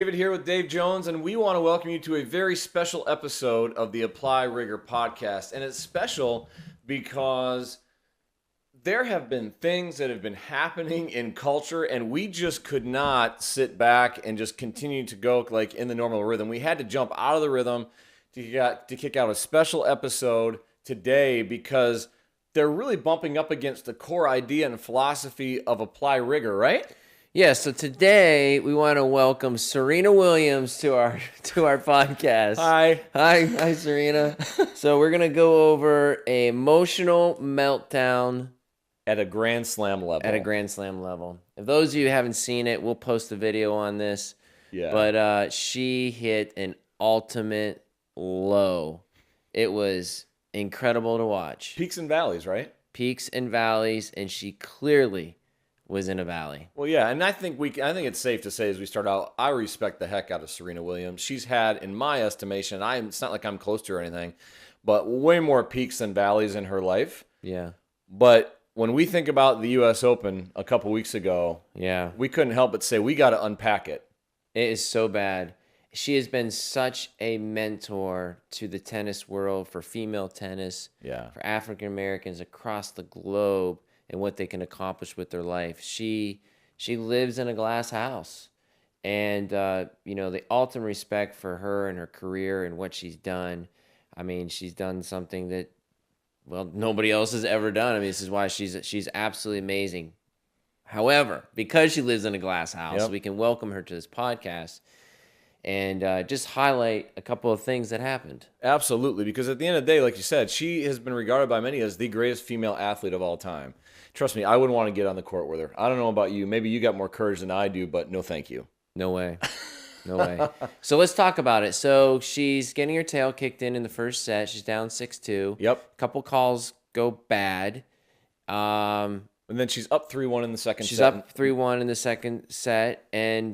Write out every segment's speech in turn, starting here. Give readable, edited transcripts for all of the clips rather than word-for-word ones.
David here with Dave Jones, and we want to welcome you to a very special episode of the Apply Rigor podcast. And it's special because there have been things that have been happening in culture, and we just could not sit back and just continue to go like in the normal rhythm. We had to jump out of the rhythm to kick out a special episode today because they're really bumping up against the core idea and philosophy of Apply Rigor, right? Yeah, so today we want to welcome Serena Williams to our podcast. Hi, Serena. So we're gonna go over an emotional meltdown at a Grand Slam level. At a Grand Slam level. If those of you who haven't seen it, we'll post a video on this. Yeah. But she hit an ultimate low. It was incredible to watch. Peaks and valleys, right? Peaks and valleys, and she clearly was in a valley. Well, yeah, and I think it's safe to say as we start out, I respect the heck out of Serena Williams. She's had, in my estimation, it's not like I'm close to her or anything, but way more peaks than valleys in her life. Yeah. But when we think about the U.S. Open a couple weeks ago, yeah, we couldn't help but say we got to unpack it. It is so bad. She has been such a mentor to the tennis world, for female tennis, for African Americans across the globe, and what they can accomplish with their life. She lives in a glass house. And, the ultimate respect for her and her career and what she's done. I mean, she's done something that, well, nobody else has ever done. I mean, this is why she's absolutely amazing. However, because she lives in a glass house, we can welcome her to this podcast and just highlight a couple of things that happened. Absolutely, because at the end of the day, like you said, she has been regarded by many as the greatest female athlete of all time. Trust me, I wouldn't want to get on the court with her. I don't know about you. Maybe you got more courage than I do, but no thank you. No way. No way. So let's talk about it. So she's getting her tail kicked in the first set. She's down 6-2. Yep. A couple calls go bad. And then she's up 3-1 in the second set. She's up 3-1 in the second set,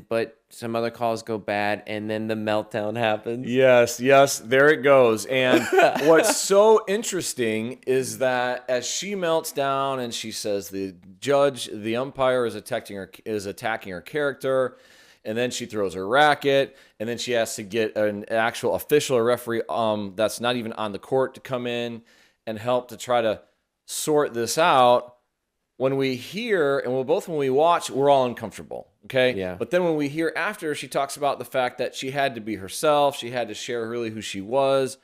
but some other calls go bad, and then the meltdown happens. Yes, there it goes. And what's so interesting is that as she melts down and she says the umpire is attacking her character, and then she throws her racket, and then she has to get an actual official or referee that's not even on the court to come in and help to try to sort this out. When we hear, and when we watch, we're all uncomfortable, okay? Yeah. But then when we hear after, she talks about the fact that she had to be herself, she had to share really who she was.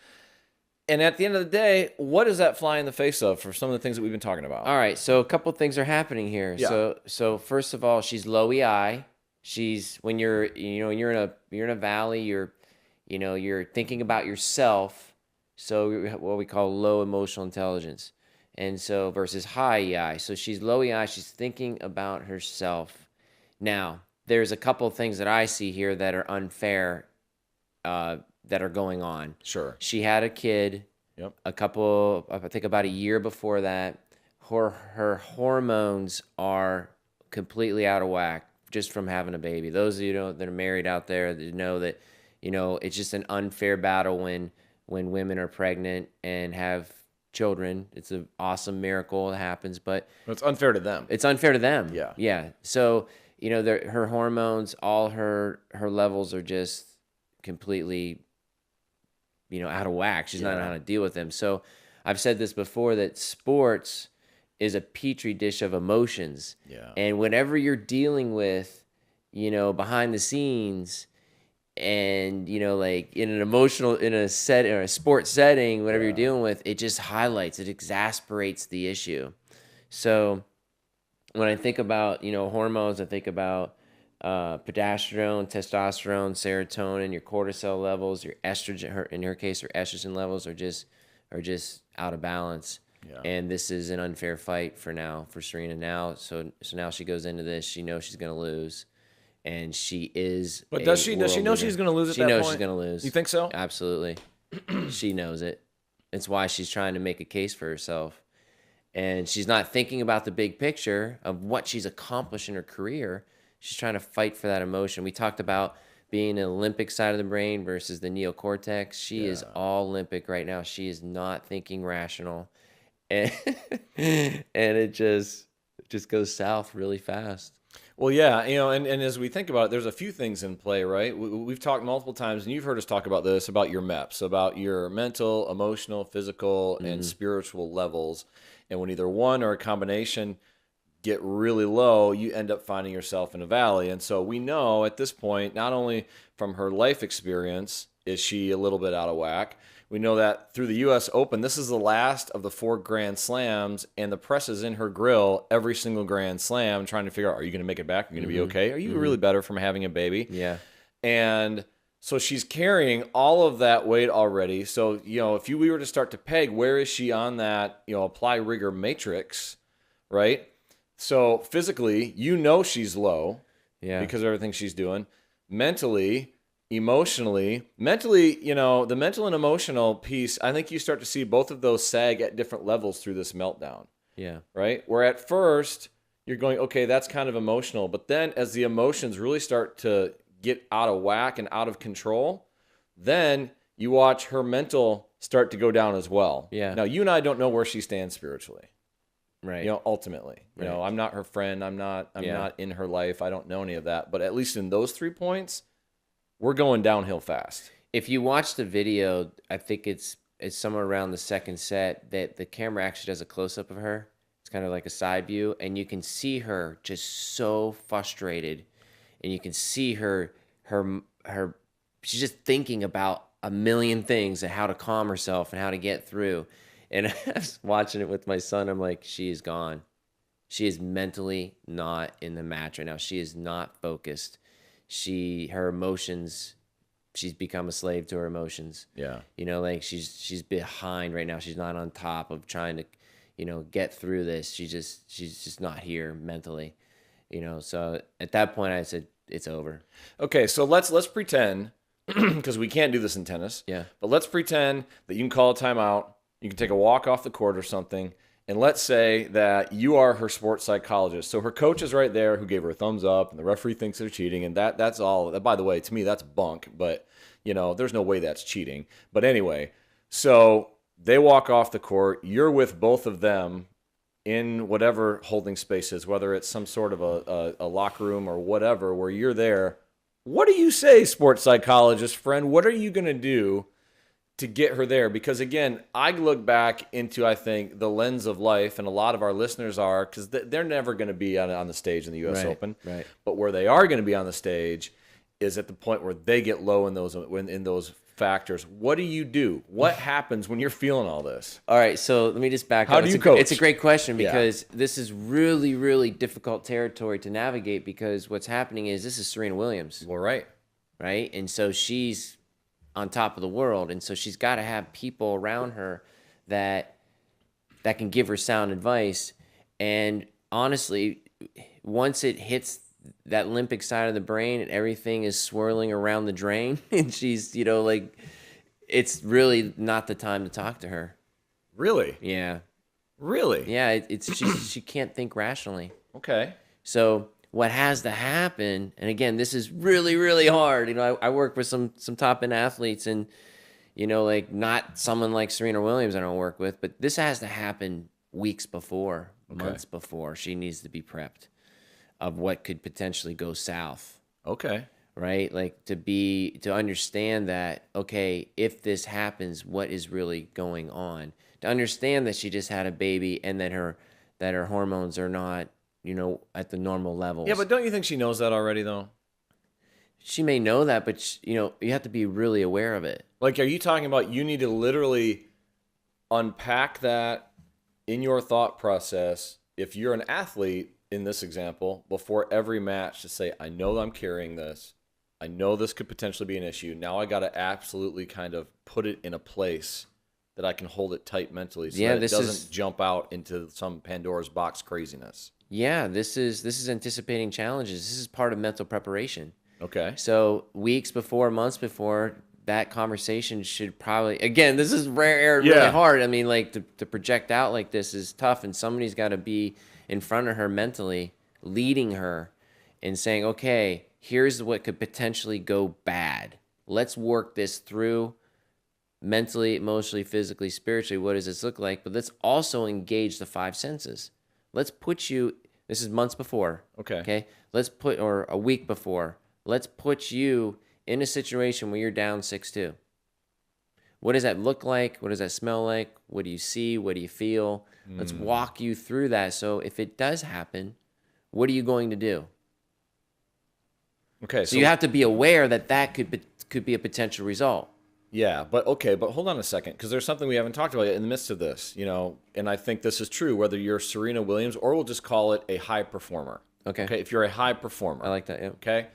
And at the end of the day, what does that fly in the face of for some of the things that we've been talking about? All right, so a couple things are happening here. Yeah. So first of all, she's low EI. She's when you're in a valley, you're thinking about yourself. So what we call low emotional intelligence. And so versus high EI. So she's low EI. She's thinking about herself. Now, there's a couple of things that I see here that are unfair that are going on. Sure. She had a kid. Yep. I think about a year before that. Her hormones are completely out of whack just from having a baby. Those of you that are married out there that know that, it's just an unfair battle when women are pregnant and have children. It's an awesome miracle that happens, but it's unfair to them. It's unfair to them. Yeah. So her hormones, all her levels are just completely out of whack. She's not knowing how to deal with them. So I've said this before, that sports is a petri dish of emotions. Yeah. And whatever you're dealing with behind the scenes, and like in a sports setting, whatever you're dealing with, it just it exasperates the issue. So when I think about hormones, I think about progesterone, testosterone, serotonin, your cortisol levels, your estrogen. In her case, her estrogen levels are just out of balance. Yeah. And this is an unfair fight for Serena now. So now she goes into this. She knows she's going to lose. And she is. But does she know she's going to lose at that point? She knows she's going to lose. You think so? Absolutely. She knows it. It's why she's trying to make a case for herself. And she's not thinking about the big picture of what she's accomplished in her career. She's trying to fight for that emotion. We talked about being an Olympic side of the brain versus the neocortex. She is all limbic right now. She is not thinking rational. And it just goes south really fast. Well, yeah, and as we think about it, there's a few things in play, right? We've talked multiple times, and you've heard us talk about this, about your MEPS, about your mental, emotional, physical, and Mm-hmm. spiritual levels. And when either one or a combination get really low, you end up finding yourself in a valley. And so we know at this point, not only from her life experience is she a little bit out of whack, we know that through the U.S. Open, this is the last of the 4 Grand Slams, and the press is in her grill every single Grand Slam trying to figure out, are you going to make it back? Are you going to be okay? Are you really better from having a baby? Yeah. And so she's carrying all of that weight already. So, if we were to start to peg, where is she on that, apply rigor matrix, right? So physically, she's low because of everything she's doing. Mentally, emotionally, the mental and emotional piece, I think you start to see both of those sag at different levels through this meltdown. Yeah. Right? Where at first you're going, okay, that's kind of emotional. But then as the emotions really start to get out of whack and out of control, then you watch her mental start to go down as well. Yeah. Now, you and I don't know where she stands spiritually. Right. Ultimately, Right. I'm not her friend. I'm not in her life. I don't know any of that. But at least in those 3 points, we're going downhill fast. If you watch the video, I think it's somewhere around the second set that the camera actually does a close up of her. It's kind of like a side view, and you can see her just so frustrated, and you can see her she's just thinking about a million things and how to calm herself and how to get through. And I was watching it with my son. I'm like, she is gone. She is mentally not in the match right now. She is not focused. Her emotions, she's become a slave to her emotions. Yeah. Like she's behind right now. She's not on top of trying to, get through this. She's just not here mentally. So at that point I said, it's over. Okay, so let's pretend, because we can't do this in tennis. Yeah. But let's pretend that you can call a timeout. You can take a walk off the court or something, and let's say that you are her sports psychologist. So her coach is right there who gave her a thumbs up, and the referee thinks they're cheating, and that's all. By the way, to me, that's bunk, but, there's no way that's cheating. But anyway, so they walk off the court. You're with both of them in whatever holding space is, whether it's some sort of a locker room or whatever, where you're there. What do you say, sports psychologist friend? What are you going to do to get her there? Because again, I look back into, I think, the lens of life, and a lot of our listeners are, because they're never going to be on the stage in the U.S. Open. Right. But where they are going to be on the stage is at the point where they get low in those factors. What do you do? What happens when you're feeling all this? All right, so let me just back up. How do you coach? It's a great question, because this is really, really difficult territory to navigate, because what's happening is this is Serena Williams. Well, right. Right? And so she's on top of the world, and so she's got to have people around her that can give her sound advice. And honestly, once it hits that limbic side of the brain and everything is swirling around the drain, and she's it's really not the time to talk to her. Really? Yeah. Really? Yeah, she can't think rationally. Okay. So what has to happen, and again, this is really, really hard. I work with some top end athletes, and not someone like Serena Williams I don't work with, but this has to happen weeks before, months before. She needs to be prepped of what could potentially go south. Okay. Right? Like to understand that, okay, if this happens, what is really going on? To understand that she just had a baby, and that her hormones are not, at the normal levels. Yeah, but don't you think she knows that already, though? She may know that, but you have to be really aware of it. Like, are you talking about you need to literally unpack that in your thought process if you're an athlete, in this example, before every match, to say, I know I'm carrying this. I know this could potentially be an issue. Now I got to absolutely kind of put it in a place that I can hold it tight mentally, so that it doesn't jump out into some Pandora's box craziness. Yeah, this is anticipating challenges. This is part of mental preparation. Okay. So weeks before, months before, that conversation should probably, again, this is rare, really hard. I mean, like to project out like this is tough, and somebody's got to be in front of her mentally, leading her and saying, okay, here's what could potentially go bad. Let's work this through mentally, emotionally, physically, spiritually. What does this look like? But let's also engage the 5 senses. Let's put you, this is months before. Okay. Okay. or a week before, let's put you in a situation where you're down 6-2. What does that look like? What does that smell like? What do you see? What do you feel? Let's walk you through that. So if it does happen, what are you going to do? Okay. So you have to be aware that could be a potential result. Yeah, but hold on a second, because there's something we haven't talked about yet in the midst of this, and I think this is true, whether you're Serena Williams or we'll just call it a high performer. Okay. Okay, if you're a high performer. I like that, yeah. Okay.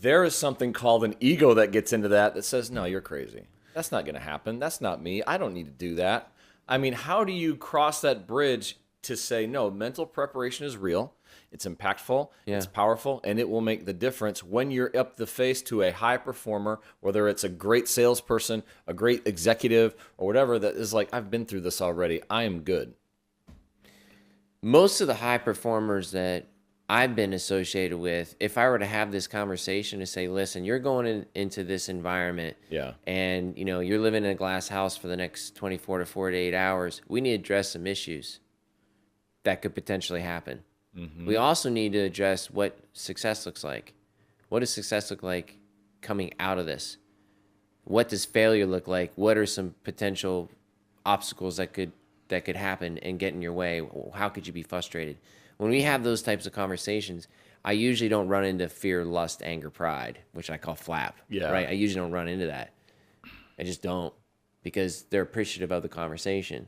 There is something called an ego that gets into that says, no, you're crazy. That's not going to happen. That's not me. I don't need to do that. I mean, how do you cross that bridge to say, no, mental preparation is real. It's impactful, it's powerful, and it will make the difference when you're up the face to a high performer, whether it's a great salesperson, a great executive, or whatever, that is like, I've been through this already. I am good. Most of the high performers that I've been associated with, if I were to have this conversation to say, listen, you're going into this environment, and you're living in a glass house for the next 24 to 48 hours, we need to address some issues that could potentially happen. Mm-hmm. We also need to address what success looks like. What does success look like coming out of this? What does failure look like? What are some potential obstacles that could happen and get in your way? How could you be frustrated? When we have those types of conversations, I usually don't run into fear, lust, anger, pride, which I call flap. Yeah. Right? I usually don't run into that. I just don't, because they're appreciative of the conversation,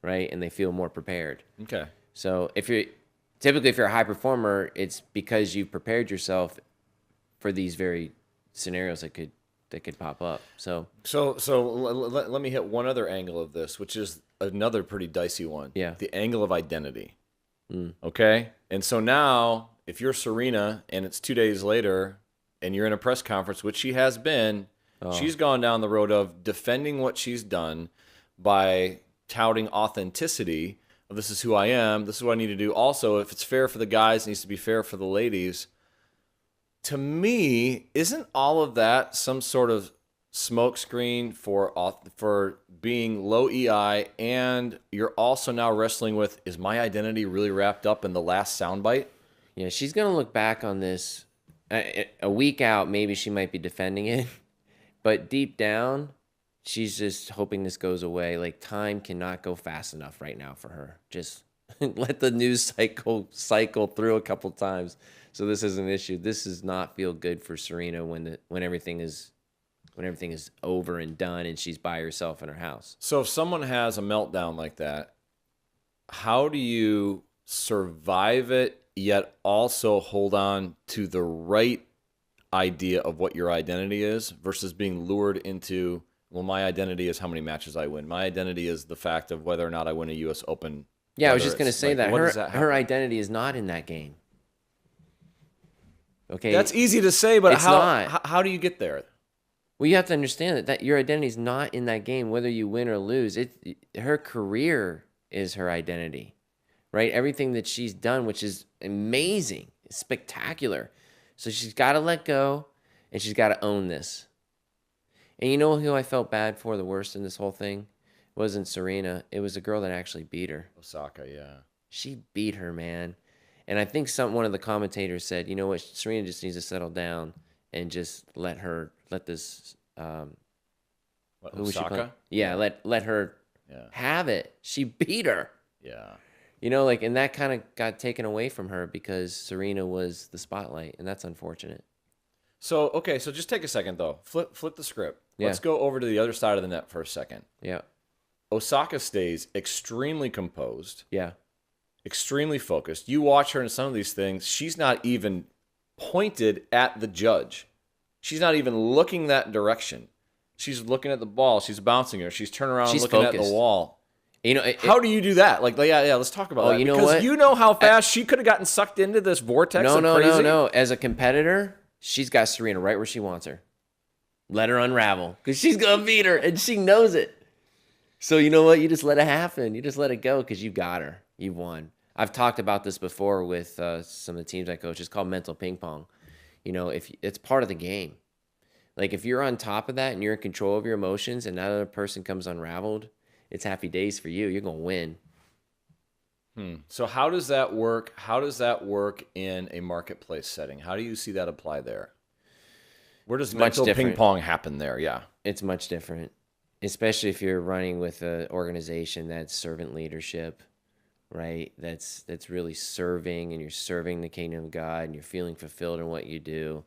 right? And they feel more prepared. Okay. So if you're a high performer, it's because you've prepared yourself for these very scenarios that could pop up. So let me hit one other angle of this, which is another pretty dicey one. Yeah. The angle of identity. Okay? And so now, if you're Serena and it's 2 days later and you're in a press conference, which she has been, she's gone down the road of defending what she's done by touting authenticity. This is who I am. This is what I need to do. Also, if it's fair for the guys, it needs to be fair for the ladies. To me, isn't all of that some sort of smokescreen for being low EI, and you're also now wrestling with, is my identity really wrapped up in the last soundbite? Yeah, she's going to look back on this a week out. Maybe she might be defending it, but deep down, she's just hoping this goes away. Like, time cannot go fast enough right now for her. Just let the news cycle through a couple times, so this is an issue. This does not feel good for Serena when everything is over and done and she's by herself in her house. So if someone has a meltdown like that, how do you survive it yet also hold on to the right idea of what your identity is versus being lured into, well, my identity is how many matches I win. My identity is the fact of whether or not I win a U.S. Open. Yeah, I was just going to say that. Her identity is not in that game. Okay. That's easy to say, but it's not. How do you get there? Well, you have to understand that your identity is not in that game, whether you win or lose. Her career is her identity, right? Everything that she's done, which is amazing, spectacular. So she's got to let go, and she's got to own this. And you know who I felt bad for the worst in this whole thing? It wasn't Serena. It was the girl that actually beat her. Osaka, yeah. She beat her, man. And I think one of the commentators said, you know what, Serena just needs to settle down and just let this who was Osaka? Yeah, let her have it. She beat her. Yeah. And that kind of got taken away from her because Serena was the spotlight, and that's unfortunate. So just take a second though. Flip the script. Yeah. Let's go over to the other side of the net for a second. Yeah. Osaka stays extremely composed. Yeah. Extremely focused. You watch her in some of these things, she's not even pointed at the judge. She's not even looking that She's looking at the ball. She's bouncing her. She's turning around and looking focused at the wall. How do you do that? Let's talk about that. You know because what? you know how fast she could have gotten sucked into this vortex of crazy. No. As a competitor, she's got Serena right where she wants her. Let her unravel because she's going to beat her, and she knows it. So you know what? You just let it happen. You just let it go because you got her. You've won. I've talked about this before with some of the teams I coach. It's called mental ping pong. If it's part of the game. Like if you're on top of that and you're in control of your emotions and that other person comes unraveled, it's happy days for you. You're going to win. So how does that work? How does that work in a marketplace setting? How do you see that apply there? Where does mental ping pong happen there? Yeah. It's much different, especially if you're running with an organization that's servant leadership, right? That's really serving, and you're serving the kingdom of God, and you're feeling fulfilled in what you do.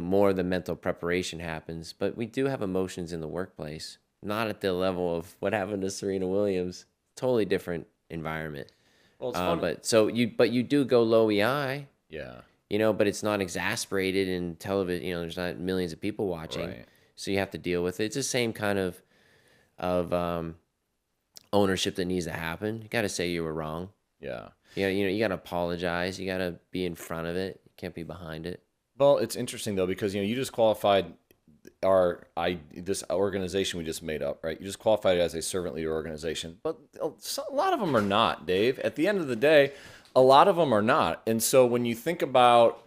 More of the mental preparation happens, but we do have emotions in the workplace, not at the level of what happened to Serena Williams. Totally different environment. Well, it's funny. But you do go low EI. Yeah. But it's not exasperated in television. There's not millions of people watching, Right. so you have to deal with it. It's the same kind of ownership that needs to happen. You got to say you were wrong. Yeah. You got to apologize. You got to be in front of it. You can't be behind it. Well, it's interesting though, because you just qualified this organization we just made up, right? You just qualified it as a servant leader organization, but a lot of them are not, Dave. At the end of the day, a lot of them are not. And so when you think about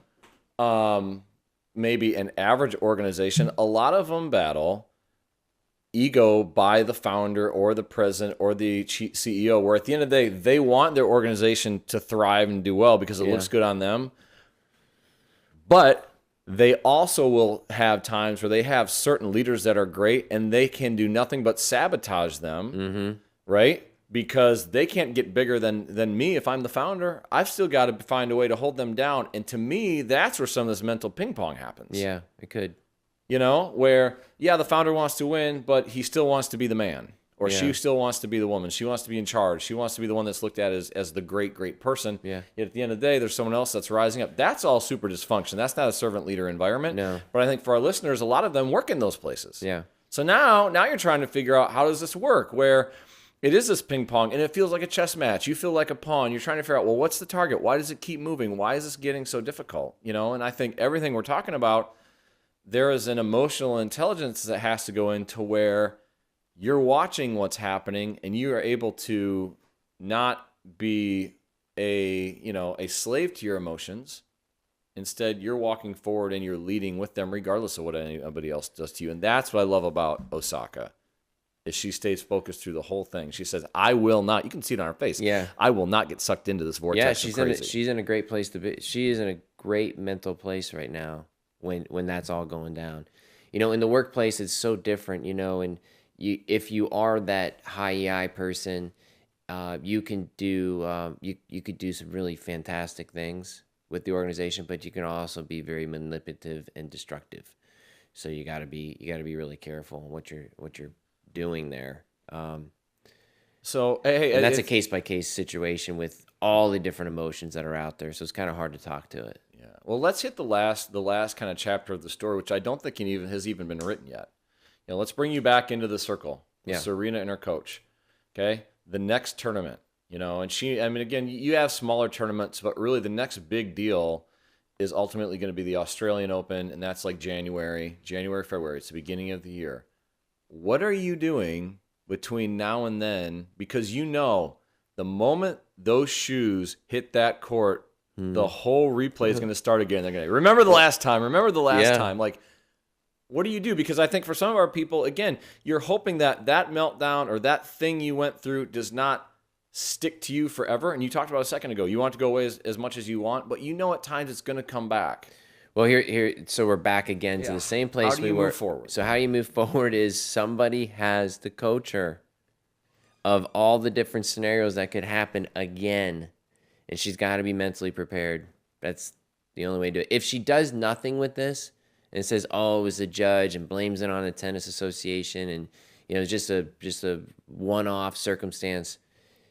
maybe an average organization, a lot of them battle ego by the founder or the president or the CEO, where at the end of the day, they want their organization to thrive and do well because it looks good on them. But they also will have times where they have certain leaders that are great and they can do nothing but sabotage them, right? Because they can't get bigger than me if I'm the founder. I've still got to find a way to hold them down. And to me, that's where some of this mental ping pong happens. Yeah, it could. Where, the founder wants to win, but he still wants to be the man. Or she still wants to be the woman. She wants to be in charge. She wants to be the one that's looked at as the great, great person. Yeah. Yet at the end of the day, there's someone else that's rising up. That's all super dysfunction. That's not a servant leader environment. No. But I think for our listeners, a lot of them work in those places. Yeah. So now you're trying to figure out, how does this work? Where it is this ping pong and it feels like a chess match. You feel like a pawn. You're trying to figure out, well, what's the target? Why does it keep moving? Why is this getting so difficult? And I think everything we're talking about, there is an emotional intelligence that has to go into where you're watching what's happening and you are able to not be a slave to your emotions. Instead, you're walking forward and you're leading with them regardless of what anybody else does to you. And that's what I love about Osaka, is she stays focused through the whole thing. She says, I will not, you can see it on her face. Yeah. I will not get sucked into this vortex. Yeah, she's in a great place to be. She is in a great mental place right now when that's all going down. In the workplace, it's so different, and if you are that high EI person, you can do you could do some really fantastic things with the organization, but you can also be very manipulative and destructive. So you got to be really careful what you're doing there. So and that's a case by case situation with all the different emotions that are out there. So it's kind of hard to talk to it. Yeah. Well, let's hit the last kind of chapter of the story, which I don't think has even been written yet. Let's bring you back into the circle. Yeah. Serena and her coach. Okay. The next tournament, and again, you have smaller tournaments, but really the next big deal is ultimately going to be the Australian Open. And that's like January, February. It's the beginning of the year. What are you doing between now and then? Because the moment those shoes hit that court, the whole replay is going to start again. They're going to remember the last time. Like, what do you do? Because I think for some of our people, again, you're hoping that meltdown or that thing you went through does not stick to you forever. And you talked about a second ago, you want to go away as much as you want, but at times it's going to come back. Well, so we're back again to the same place how do you move forward? So how you move forward is somebody has to coach her of all the different scenarios that could happen again. And she's got to be mentally prepared. That's the only way to do it. If she does nothing with this and says, "Oh, it was a judge," and blames it on the tennis association, and just a one-off circumstance,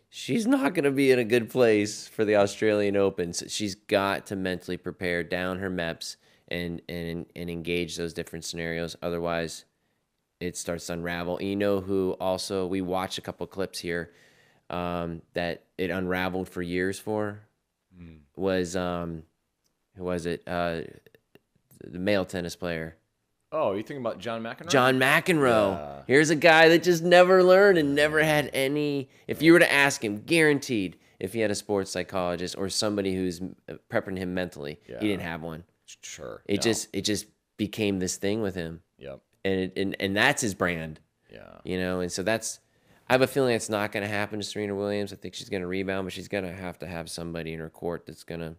she's not going to be in a good place for the Australian Open. So she's got to mentally prepare down her MEPS and engage those different scenarios. Otherwise, it starts to unravel. And who also, we watched a couple clips here that it unraveled for years for was, who was it? The male tennis player. Oh, are you thinking about John McEnroe? John McEnroe. Yeah. Here's a guy that just never learned and never had any. If you were to ask him, guaranteed, if he had a sports psychologist or somebody who's prepping him mentally, he didn't have one. Sure. It just became this thing with him. Yep. And that's his brand. Yeah. And so that's, I have a feeling it's not going to happen to Serena Williams. I think she's going to rebound, but she's going to have somebody in her court that's going to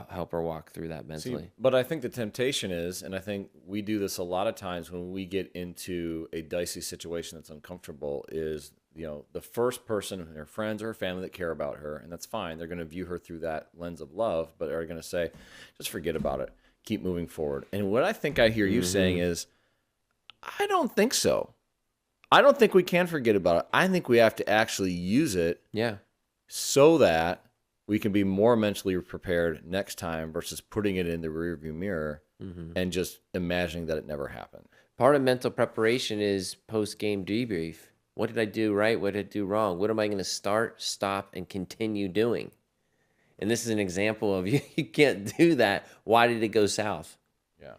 help her walk through that mentally. See, but I think the temptation is, and I think we do this a lot of times when we get into a dicey situation that's uncomfortable, is, the first person, her friends or her family that care about her, and that's fine. They're going to view her through that lens of love, but are going to say, just forget about it. Keep moving forward. And what I think I hear you saying is, I don't think so. I don't think we can forget about it. I think we have to actually use it so that we can be more mentally prepared next time versus putting it in the rearview mirror and just imagining that it never happened. Part of mental preparation is post-game debrief. What did I do right? What did I do wrong? What am I going to start, stop, and continue doing? And this is an example of you can't do that. Why did it go south? Yeah.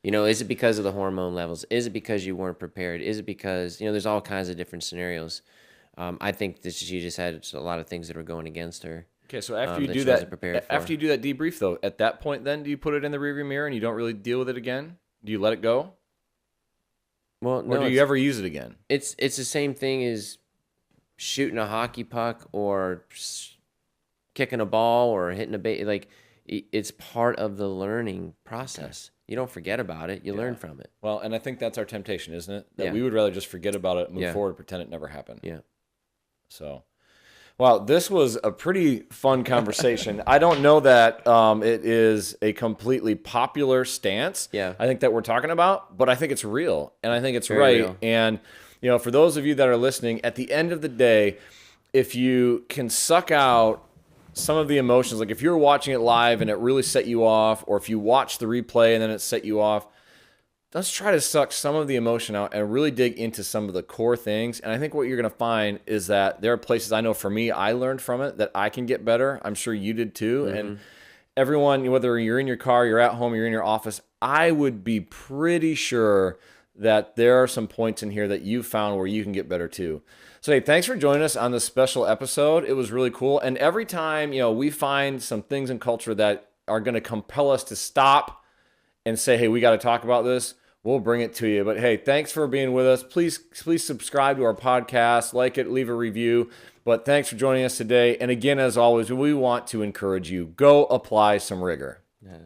Is it because of the hormone levels? Is it because you weren't prepared? Is it because, there's all kinds of different scenarios. I think that she just had a lot of things that were going against her. Okay, so after you do that, after you do that debrief, though, at that point, then do you put it in the rearview mirror and you don't really deal with it again? Do you let it go? Well, no. Or do you ever use it again? It's the same thing as shooting a hockey puck or kicking a ball or hitting a bait. Like, it's part of the learning process. Okay. You don't forget about it. You learn from it. Well, and I think that's our temptation, isn't it? That we would rather just forget about it, move forward, pretend it never happened. Yeah. So, wow, this was a pretty fun conversation. I don't know that it is a completely popular stance. Yeah. I think that we're talking about, but I think it's real, and I think it's Very right. real. And, for those of you that are listening, at the end of the day, if you can suck out some of the emotions, like if you're watching it live and it really set you off, or if you watch the replay and then it set you off, let's try to suck some of the emotion out and really dig into some of the core things. And I think what you're going to find is that there are places, I know for me, I learned from it that I can get better. I'm sure you did too. And everyone, whether you're in your car, you're at home, you're in your office, I would be pretty sure that there are some points in here that you found where you can get better too. So, hey, thanks for joining us on this special episode. It was really cool. And every time, we find some things in culture that are going to compel us to stop and say, hey, we got to talk about this, we'll bring it to you. But hey, thanks for being with us. Please subscribe to our podcast, like it, leave a review. But thanks for joining us today. And again, as always, we want to encourage you, go apply some rigor. Yeah.